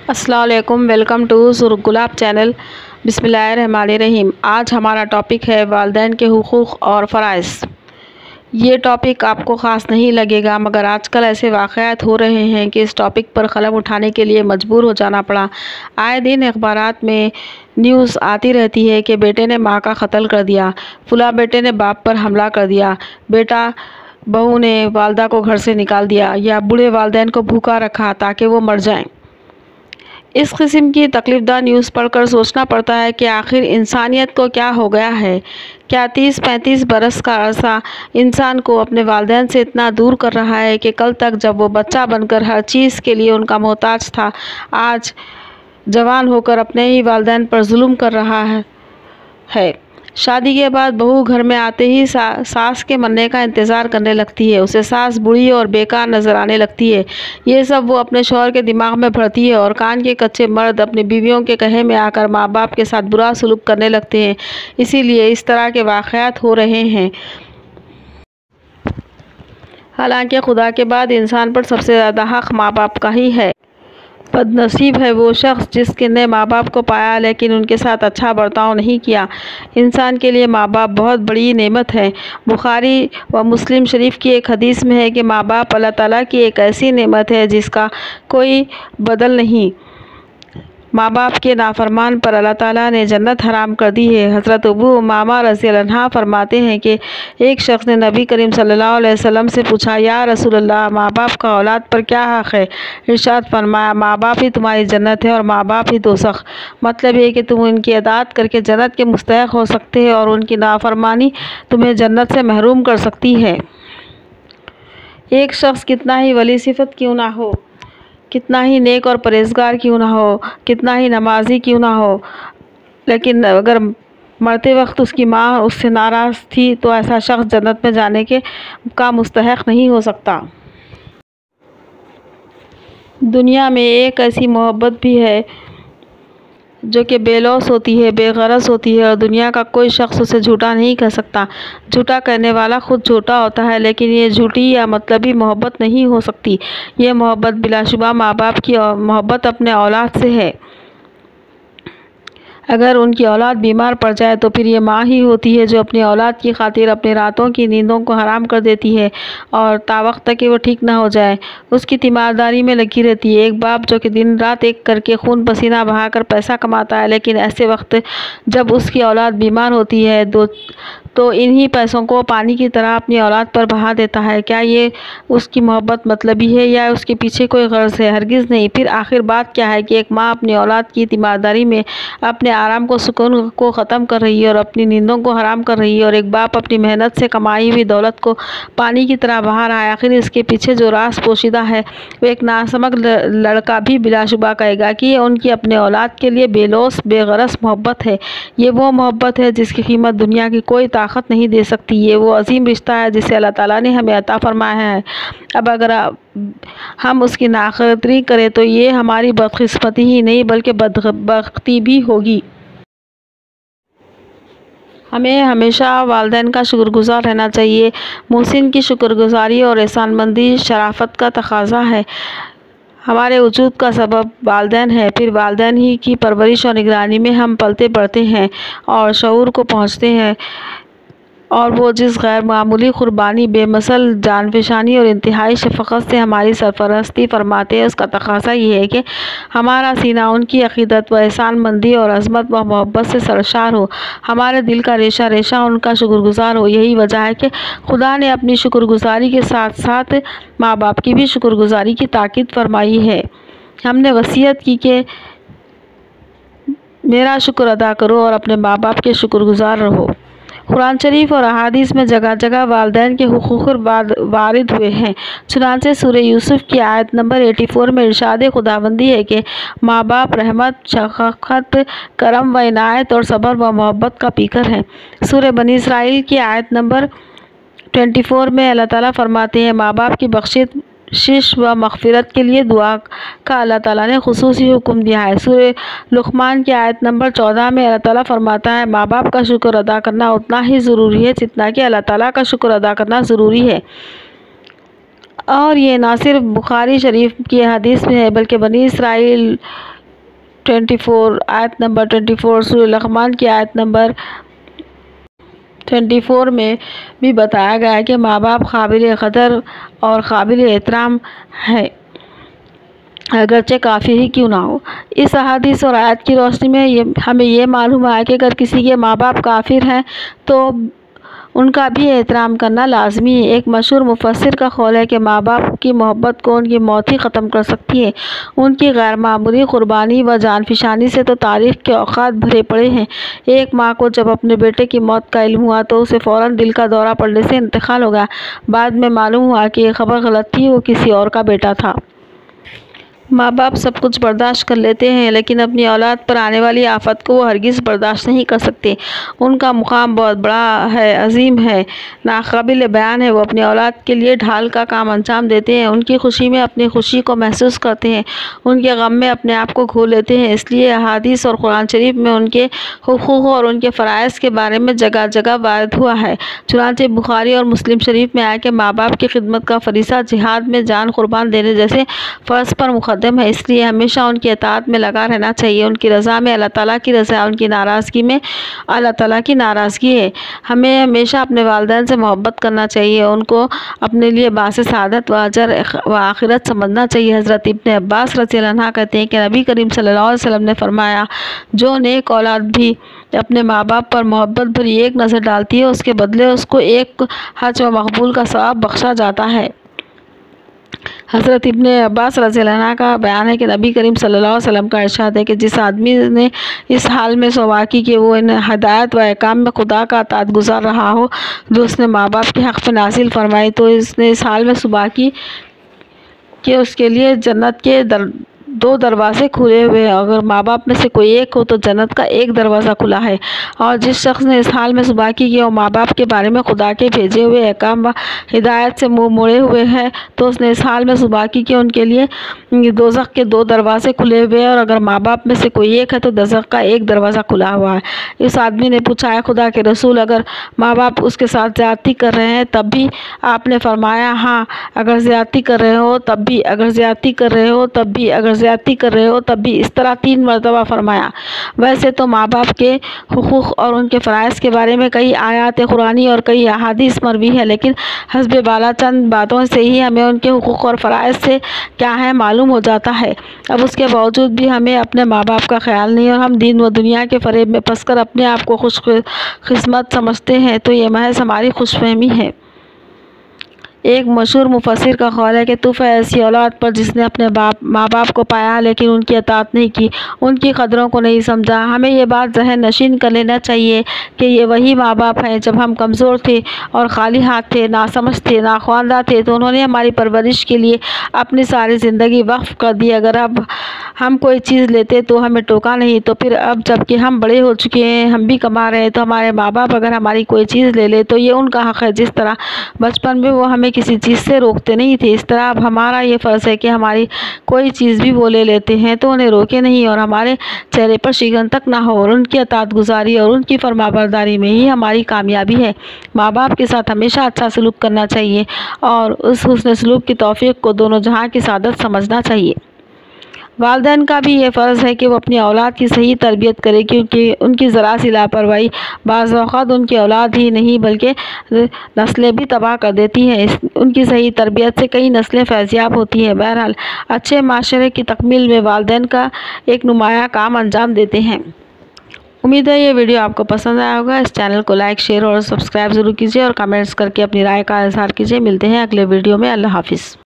السلام علیکم، welcome to سرگلاب channel. بسم اللہ الرحمن الرحیم۔ آج ہمارا ٹاپک ہے والدین کے حقوق اور فرائض۔ یہ ٹاپک آپ کو خاص نہیں لگے گا، مگر آج کل ایسے واقعات ہو رہے ہیں کہ اس ٹاپک پر قلم اٹھانے کے لیے مجبور ہو جانا پڑا۔ آئے دن اخبارات میں نیوز آتی رہتی ہے کہ بیٹے نے ماں کا قتل کر دیا، فلاں بیٹے نے باپ پر حملہ کر دیا، بیٹا بہو نے والدہ کو گھر سے نکال دیا، یا بوڑھے والدین کو بھوکا رکھا تاکہ وہ مر جائیں۔ اس قسم کی تکلیف دہ نیوز پڑھ کر سوچنا پڑتا ہے کہ آخر انسانیت کو کیا ہو گیا ہے؟ کیا 30-35 برس کا عرصہ انسان کو اپنے والدین سے اتنا دور کر رہا ہے کہ کل تک جب وہ بچہ بن کر ہر چیز کے لیے ان کا محتاج تھا، آج جوان ہو کر اپنے ہی والدین پر ظلم کر رہا ہے؟ شادی کے بعد بہو گھر میں آتے ہی ساس کے مرنے کا انتظار کرنے لگتی ہے، اسے ساس بوڑھی اور بیکار نظر آنے لگتی ہے۔ یہ سب وہ اپنے شوہر کے دماغ میں بھرتی ہے اور کان کے کچے مرد اپنی بیویوں کے کہے میں آ کر ماں باپ کے ساتھ برا سلوک کرنے لگتے ہیں، اسی لیے اس طرح کے واقعات ہو رہے ہیں۔ حالانکہ خدا کے بعد انسان پر سب سے زیادہ حق ماں باپ کا ہی ہے۔ بد نصیب ہے وہ شخص جس نے ماں باپ کو پایا لیکن ان کے ساتھ اچھا برتاؤ نہیں کیا۔ انسان کے لیے ماں باپ بہت بڑی نعمت ہے۔ بخاری و مسلم شریف کی ایک حدیث میں ہے کہ ماں باپ اللہ تعالیٰ کی ایک ایسی نعمت ہے جس کا کوئی بدل نہیں۔ ماں باپ کے نافرمان پر اللہ تعالیٰ نے جنت حرام کر دی ہے۔ حضرت ابو امامہ رضی اللہ عنہ فرماتے ہیں کہ ایک شخص نے نبی کریم صلی اللہ علیہ وسلم سے پوچھا، یا رسول اللہ، ماں باپ کا اولاد پر کیا حق ہے؟ ارشاد فرمایا، ماں باپ ہی تمہاری جنت ہے اور ماں باپ ہی دوزخ۔ مطلب یہ کہ تم ان کی اطاعت کر کے جنت کے مستحق ہو سکتے ہو اور ان کی نافرمانی تمہیں جنت سے محروم کر سکتی ہے۔ ایک شخص کتنا ہی ولی صفت کیوں نہ ہو، کتنا ہی نیک اور پرہیزگار کیوں نہ ہو، کتنا ہی نمازی کیوں نہ ہو، لیکن اگر مرتے وقت اس کی ماں اس سے ناراض تھی تو ایسا شخص جنت میں جانے کا مستحق نہیں ہو سکتا۔ دنیا میں ایک ایسی محبت بھی ہے جو کہ بے لوث ہوتی ہے، بے غرض ہوتی ہے، اور دنیا کا کوئی شخص اسے جھوٹا نہیں کہہ سکتا۔ جھوٹا کہنے والا خود جھوٹا ہوتا ہے، لیکن یہ جھوٹی یا مطلبی محبت نہیں ہو سکتی۔ یہ محبت بلا شبہ ماں باپ کی محبت اپنے اولاد سے ہے۔ اگر ان کی اولاد بیمار پڑ جائے تو پھر یہ ماں ہی ہوتی ہے جو اپنی اولاد کی خاطر اپنی راتوں کی نیندوں کو حرام کر دیتی ہے اور تاوقت تک کہ وہ ٹھیک نہ ہو جائے اس کی تیمارداری میں لگی رہتی ہے۔ ایک باپ جو کہ دن رات ایک کر کے خون پسینہ بہا کر پیسہ کماتا ہے، لیکن ایسے وقت جب اس کی اولاد بیمار ہوتی ہے تو انہی پیسوں کو پانی کی طرح اپنی اولاد پر بہا دیتا ہے۔ کیا یہ اس کی محبت مطلبی ہے یا اس کے پیچھے کوئی غرض ہے؟ ہرگز نہیں۔ پھر آخر بات کیا ہے کہ ایک ماں اپنی اولاد کی تیمارداری میں اپنے آرام کو، سکون کو ختم کر رہی ہے اور اپنی نیندوں کو حرام کر رہی ہے، اور ایک باپ اپنی محنت سے کمائی ہوئی دولت کو پانی کی طرح بہا رہا ہے۔ آخر اس کے پیچھے جو راز پوشیدہ ہے وہ ایک ناسمجھ لڑکا بھی بلا شبہ کہے گا کہ یہ ان کی اپنے اولاد کے لیے بے لوث، بے غرض محبت ہے۔ یہ وہ محبت ہے جس کی قیمت دنیا کی کوئی طاقت نہیں دے سکتی۔ یہ وہ عظیم رشتہ ہے جسے اللہ تعالیٰ نے ہمیں عطا فرمایا ہے۔ اب اگر ہم اس کی ناقدری کریں تو یہ ہماری بدقسمتی ہی نہیں بلکہ بدبختی بھی ہوگی۔ ہمیں ہمیشہ والدین کا شکر گزار رہنا چاہیے۔ محسن کی شکر گزاری اور احسان مندی شرافت کا تقاضا ہے۔ ہمارے وجود کا سبب والدین ہیں، پھر والدین ہی کی پرورش اور نگرانی میں ہم پلتے بڑھتے ہیں اور شعور کو پہنچتے ہیں، اور وہ جس غیر معمولی قربانی، بے مثل جانفشانی اور انتہائی شفقت سے ہماری سرپرستی فرماتے ہیں، اس کا تقاضا یہ ہے کہ ہمارا سینہ ان کی عقیدت و احسان مندی اور عظمت و محبت سے سرشار ہو، ہمارے دل کا ریشہ ریشہ ان کا شکر گزار ہو۔ یہی وجہ ہے کہ خدا نے اپنی شکر گزاری کے ساتھ ساتھ ماں باپ کی بھی شکر گزاری کی تاکید فرمائی ہے۔ ہم نے وصیت کی کہ میرا شکر ادا کرو اور اپنے ماں باپ کے شکر گزار رہو۔ قرآن شریف اور احادیث میں جگہ جگہ والدین کے حقوق وارد ہوئے ہیں۔ چنانچہ سورہ یوسف کی آیت نمبر 84 میں ارشاد خداوندی ہے کہ ماں باپ رحمت، شفقت، کرم و عنایت اور صبر و محبت کا پیکر ہیں۔ سورہ بنی اسرائیل کی آیت نمبر 24 میں اللہ تعالیٰ فرماتے ہیں، ماں باپ کی بخشش و مغفرت کے لیے دعا کا اللہ تعالیٰ نے خصوصی حکم دیا ہے۔ سورہ لقمان کی آیت نمبر 14 میں اللہ تعالیٰ فرماتا ہے، ماں باپ کا شکر ادا کرنا اتنا ہی ضروری ہے جتنا کہ اللہ تعالیٰ کا شکر ادا کرنا ضروری ہے۔ اور یہ نہ صرف بخاری شریف کی حدیث میں ہے بلکہ بنی اسرائیل 24 آیت نمبر 24 سورہ لقمان کی آیت نمبر 24 میں بھی بتایا گیا ہے کہ ماں باپ قابل قدر اور قابل احترام ہے، اگرچہ کافر ہی کیوں نہ ہو۔ اس احادیث اور آیت کی روشنی میں ہمیں یہ معلوم ہوا ہے کہ اگر کسی کے ماں باپ کافر ہیں تو ان کا بھی احترام کرنا لازمی ہے۔ ایک مشہور مفسر کا قول ہے کہ ماں باپ کی محبت کو ان کی موت ہی ختم کر سکتی ہے۔ ان کی غیر معمولی قربانی و جان فشانی سے تو تاریخ کے اوقات بھرے پڑے ہیں۔ ایک ماں کو جب اپنے بیٹے کی موت کا علم ہوا تو اسے فوراً دل کا دورہ پڑنے سے انتقال ہو گیا۔ بعد میں معلوم ہوا کہ یہ خبر غلط تھی، وہ کسی اور کا بیٹا تھا۔ ماں باپ سب کچھ برداشت کر لیتے ہیں لیکن اپنی اولاد پر آنے والی آفت کو وہ ہرگز برداشت نہیں کر سکتے۔ ان کا مقام بہت بڑا ہے، عظیم ہے، ناقابل بیان ہے۔ وہ اپنی اولاد کے لیے ڈھال کا کام انجام دیتے ہیں، ان کی خوشی میں اپنی خوشی کو محسوس کرتے ہیں، ان کے غم میں اپنے آپ کو کھو لیتے ہیں۔ اس لیے احادیث اور قرآن شریف میں ان کے حقوق اور ان کے فرائض کے بارے میں جگہ جگہ وارد ہوا ہے۔ چنانچہ بخاری اور مسلم شریف میں آیا کہ ماں باپ کی خدمت کا فریضہ جہاد میں جان قربان دینے جیسے فرض پر مقدم ہے، اس لیے ہمیشہ ان کی اطاعت میں لگا رہنا چاہیے۔ ان کی رضا میں اللہ تعالیٰ کی رضا، ان کی ناراضگی میں اللہ تعالیٰ کی ناراضگی ہے۔ ہمیں ہمیشہ اپنے والدین سے محبت کرنا چاہیے، ان کو اپنے لیے باعث سعادت و اجر و آخرت سمجھنا چاہیے۔ حضرت ابن عباس رضی اللہ عنہ کہتے ہیں کہ نبی کریم صلی اللہ علیہ وسلم نے فرمایا، جو نیک اولاد بھی اپنے ماں باپ پر محبت بھری ایک نظر ڈالتی ہے، اس کے بدلے اس کو ایک حج و مقبول کا ثواب بخشا جاتا ہے۔ حضرت ابن عباس رضی اللہ عنہ کا بیان ہے کہ نبی کریم صلی اللہ علیہ وسلم کا ارشاد ہے کہ جس آدمی نے اس حال میں صبح کی کہ وہ ان ہدایت و احکام میں خدا کا اطاعت گزار رہا ہو جو اس نے ماں باپ کے حق میں نازل فرمائی، تو اس نے اس حال میں صبح کی کہ اس کے لیے جنت کے 2 دروازے کھلے ہوئے ہیں، اگر ماں باپ میں سے کوئی ایک ہو تو جنت کا 1 دروازہ کھلا ہے۔ اور جس شخص نے اس حال میں صبح کی کہ وہ ماں باپ کے بارے میں خدا کے بھیجے ہوئے احکام و ہدایت سے منہ موڑے ہوئے ہے تو اس نے اس حال میں صبح کی کہ ان کے لیے دوزخ کے 2 دروازے کھلے ہوئے ہیں، اور اگر ماں باپ میں سے کوئی ایک ہے تو دوزخ کا 1 دروازہ کھلا ہوا ہے۔ اس آدمی نے پوچھا، اے خدا کے رسول، اگر ماں باپ اس کے ساتھ زیادتی کر رہے ہیں تب بھی؟ آپ نے فرمایا، ہاں، اگر زیادتی کر رہے ہو تب بھی، اگر زیادتی کر رہے ہو تب بھی، اگر زیادتی کر رہے ہو تب بھی، اس طرح 3 مرتبہ فرمایا۔ ویسے تو ماں باپ کے حقوق اور ان کے فرائض کے بارے میں کئی آیات قرآنی اور کئی احادیث مروی ہیں، لیکن حسب بالا چند باتوں سے ہی ہمیں ان کے حقوق اور فرائض سے کیا ہے معلوم ہو جاتا ہے۔ اب اس کے باوجود بھی ہمیں اپنے ماں باپ کا خیال نہیں اور ہم دین و دنیا کے فریب میں پھنس کر اپنے آپ کو خوش قسمت سمجھتے ہیں، تو یہ محض ہماری خوش فہمی ہے۔ ایک مشہور مفسر کا قول ہے کہ طوف ہے ایسی اولاد پر جس نے اپنے ماں باپ کو پایا لیکن ان کی اطاعت نہیں کی، ان کی قدروں کو نہیں سمجھا۔ ہمیں یہ بات ذہن نشین کر لینا چاہیے کہ یہ وہی ماں باپ ہیں جب ہم کمزور تھے اور خالی ہاتھ تھے، ناسمجھ تھے، ناخواندہ تھے تو انہوں نے ہماری پرورش کے لیے اپنی ساری زندگی وقف کر دی۔ اگر اب ہم کوئی چیز لیتے تو ہمیں ٹوکا نہیں، تو پھر اب جب کہ ہم بڑے ہو چکے ہیں، ہم بھی کما رہے ہیں، تو ہمارے ماں باپ اگر ہماری کوئی چیز لے لے تو یہ ان کا حق ہے۔ جس طرح بچپن میں وہ ہمیں کسی چیز سے روکتے نہیں تھے، اس طرح اب ہمارا یہ فرض ہے کہ ہماری کوئی چیز بھی وہ لے لیتے ہیں تو انہیں روکے نہیں اور ہمارے چہرے پر شیگن تک نہ ہو، اور ان کی اطاعت گزاری اور ان کی فرمانبرداری میں ہی ہماری کامیابی ہے۔ ماں باپ کے ساتھ ہمیشہ اچھا سلوک کرنا چاہیے اور اس حسن سلوک کی توفیق کو دونوں جہاں کی سعادت سمجھنا چاہیے۔ والدین کا بھی یہ فرض ہے کہ وہ اپنی اولاد کی صحیح تربیت کرے، کیونکہ ان کی ذرا سی لاپرواہی بعض اوقات ان کی اولاد ہی نہیں بلکہ نسلیں بھی تباہ کر دیتی ہے۔ ان کی صحیح تربیت سے کئی نسلیں فیضیاب ہوتی ہیں۔ بہرحال اچھے معاشرے کی تکمیل میں والدین کا ایک نمایاں کام انجام دیتے ہیں۔ امید ہے یہ ویڈیو آپ کو پسند آیا ہوگا۔ اس چینل کو لائک، شیئر اور سبسکرائب ضرور کیجیے اور کمنٹس کر کے اپنی رائے کا اظہار کیجیے۔ ملتے ہیں اگلے ویڈیو میں۔ اللہ حافظ۔